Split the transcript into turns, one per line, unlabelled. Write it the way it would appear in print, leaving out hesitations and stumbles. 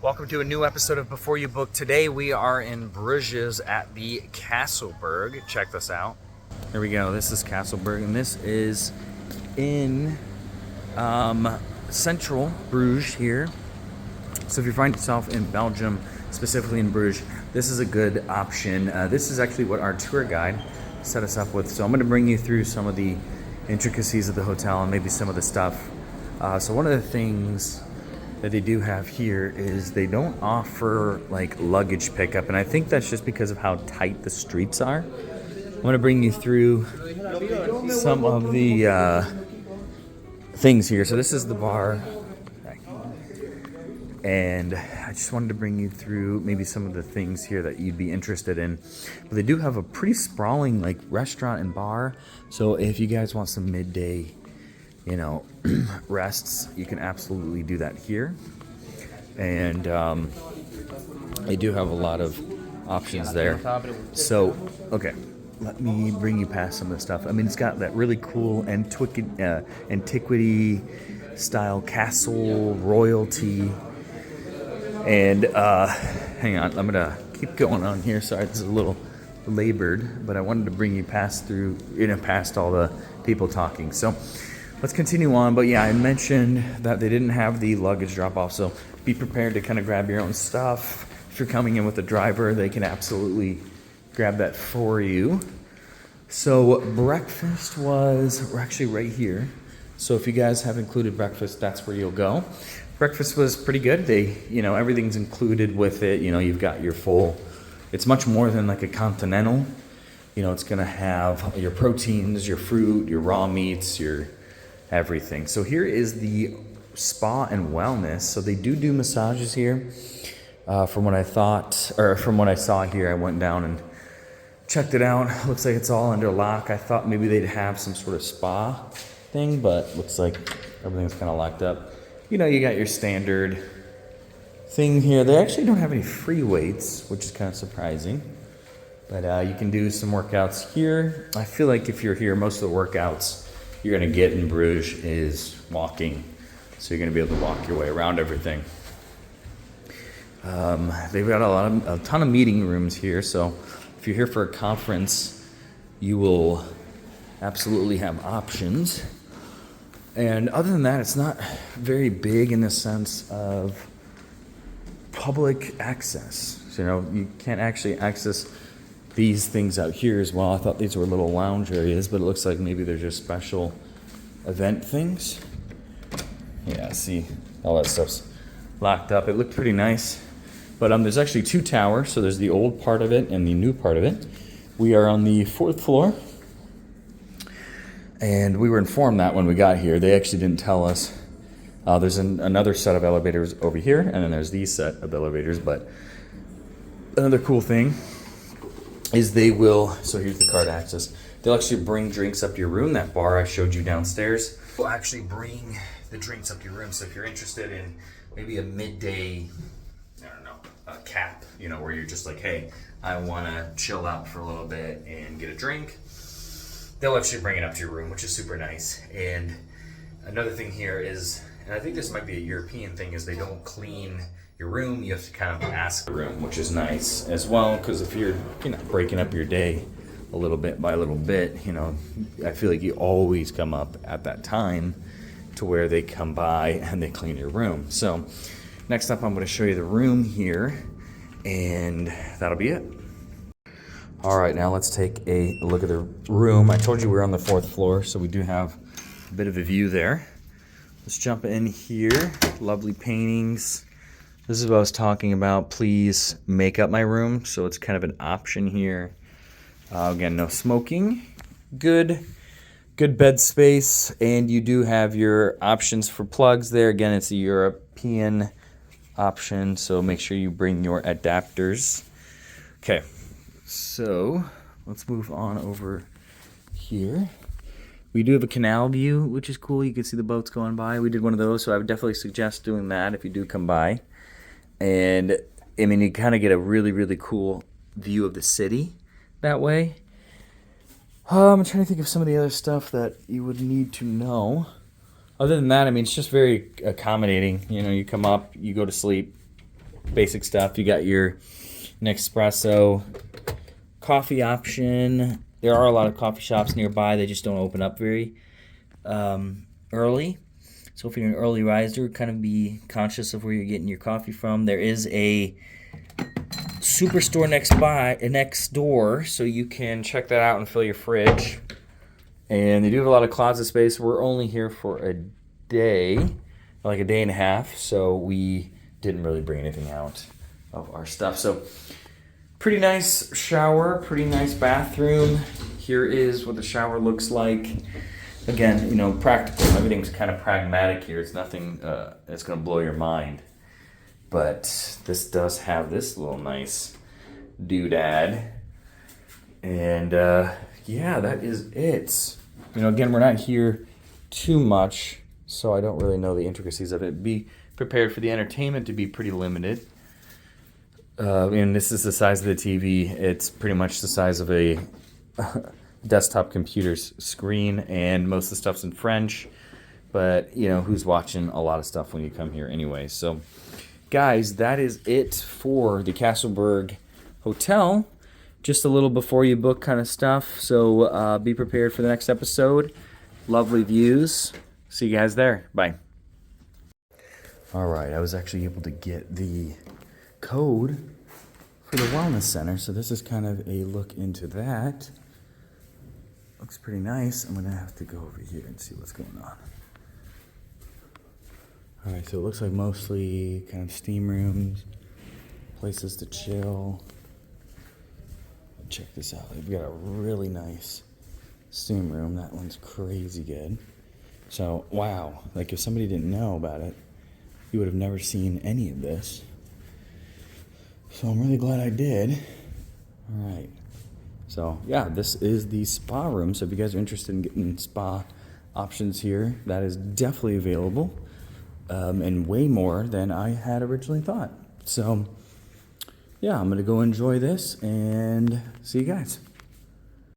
Welcome to a new episode of Before You Book. Today we are in Bruges at the Casselbergh. Check this out. Here we go. This is Casselbergh, and this is in central Bruges here. So if you find yourself in Belgium, specifically in Bruges, this is a good option. This is actually what our tour guide set us up with. So I'm going to bring you through some of the intricacies of the hotel and maybe some of the stuff. So one of the things that they do have here is they don't offer like luggage pickup, and I think that's just because of how tight the streets are. I'm going to bring you through some of the things here. So this is the bar, and I just wanted to bring you through maybe some of the things here that you'd be interested in. But they do have a pretty sprawling like restaurant and bar, so if you guys want some midday rests, you can absolutely do that here. And they do have a lot of options there. So, okay, let me bring you past some of the stuff. I mean, it's got that really cool antiquity style castle royalty. And hang on, I'm gonna keep going on here. Sorry, this is a little labored, but I wanted to bring you past all the people talking. So let's continue on. But yeah, I mentioned that they didn't have the luggage drop off, so be prepared to kind of grab your own stuff. If you're coming in with a driver, they can absolutely grab that for you. So breakfast we're actually right here. So if you guys have included breakfast, that's where you'll go. Breakfast was pretty good. Everything's included with it. You've got your full, it's much more than like a continental. It's gonna have your proteins, your fruit, your raw meats, your everything. So here is the spa and wellness. So they do massages here. From what I saw here, I went down and checked it out. Looks like it's all under lock. I thought maybe they'd have some sort of spa thing, but looks like everything's kind of locked up. You got your standard thing here. They actually don't have any free weights, which is kind of surprising. But you can do some workouts here. I feel like if you're here, most of the workouts you're going to get in Bruges is walking. So you're going to be able to walk your way around everything. They've got a ton of meeting rooms here. So if you're here for a conference, you will absolutely have options. And other than that, it's not very big in the sense of public access. You can't actually access these things out here as well. I thought these were little lounge areas, but it looks like maybe they're just special event things. Yeah, see, all that stuff's locked up. It looked pretty nice. But there's actually two towers, so there's the old part of it and the new part of it. We are on the 4th floor, and we were informed that when we got here. They actually didn't tell us. There's another set of elevators over here, and then there's these set of elevators. But another cool thing is so here's the card access. They'll actually bring drinks up to your room. That bar I showed you downstairs will actually bring the drinks up to your room. So if you're interested in maybe a midday, a cap, where you're just like, hey, I want to chill out for a little bit and get a drink, they'll actually bring it up to your room, which is super nice. And another thing here is, and I think this might be a European thing, is they don't clean your room. You have to kind of ask the room, which is nice as well, because if you're breaking up your day a little bit by a little bit, I feel like you always come up at that time to where they come by and they clean your room. So next up, I'm going to show you the room here, and that'll be it. All right, now let's take a look at the room. I told you we're on the 4th floor, so we do have a bit of a view there. Let's jump in here. Lovely paintings. This is what I was talking about. Please make up my room. So it's kind of an option here. Again, no smoking. Good bed space. And you do have your options for plugs there. Again, it's a European option, so make sure you bring your adapters. Okay, so let's move on over here. We do have a canal view, which is cool. You can see the boats going by. We did one of those, so I would definitely suggest doing that if you do come by. And you kind of get a really, really cool view of the city that way. I'm trying to think of some of the other stuff that you would need to know. Other than that, it's just very accommodating. You come up, you go to sleep, basic stuff. You got your Nespresso coffee option. There are a lot of coffee shops nearby. They just don't open up very early. So if you're an early riser, kind of be conscious of where you're getting your coffee from. There is a superstore next door, so you can check that out and fill your fridge. And they do have a lot of closet space. We're only here for a day, like a day and a half, so we didn't really bring anything out of our stuff. So pretty nice shower, pretty nice bathroom. Here is what the shower looks like. Again, you know, practical. Everything's kind of pragmatic here. It's nothing that's going to blow your mind. But this does have this little nice doodad. And yeah, that is it. You know, again, we're not here too much, so I don't really know the intricacies of it. Be prepared for the entertainment to be pretty limited. And this is the size of the TV. It's pretty much the size of a desktop computer's screen, and most of the stuff's in French. But, you know, who's watching a lot of stuff when you come here anyway? So, guys, that is it for the Casselbergh Hotel. Just a little before you book kind of stuff. So be prepared for the next episode. Lovely views. See you guys there. Bye. All right, I was actually able to get the code for the Wellness Center. So this is kind of a look into that. Looks pretty nice. I'm going to have to go over here and see what's going on. All right, so it looks like mostly kind of steam rooms, places to chill. Check this out. We've got a really nice steam room. That one's crazy good. So, wow. Like, if somebody didn't know about it, you would have never seen any of this. So, I'm really glad I did. All right. So, yeah, this is the spa room. So, if you guys are interested in getting spa options here, that is definitely available. And way more than I had originally thought. So, yeah, I'm going to go enjoy this and see you guys.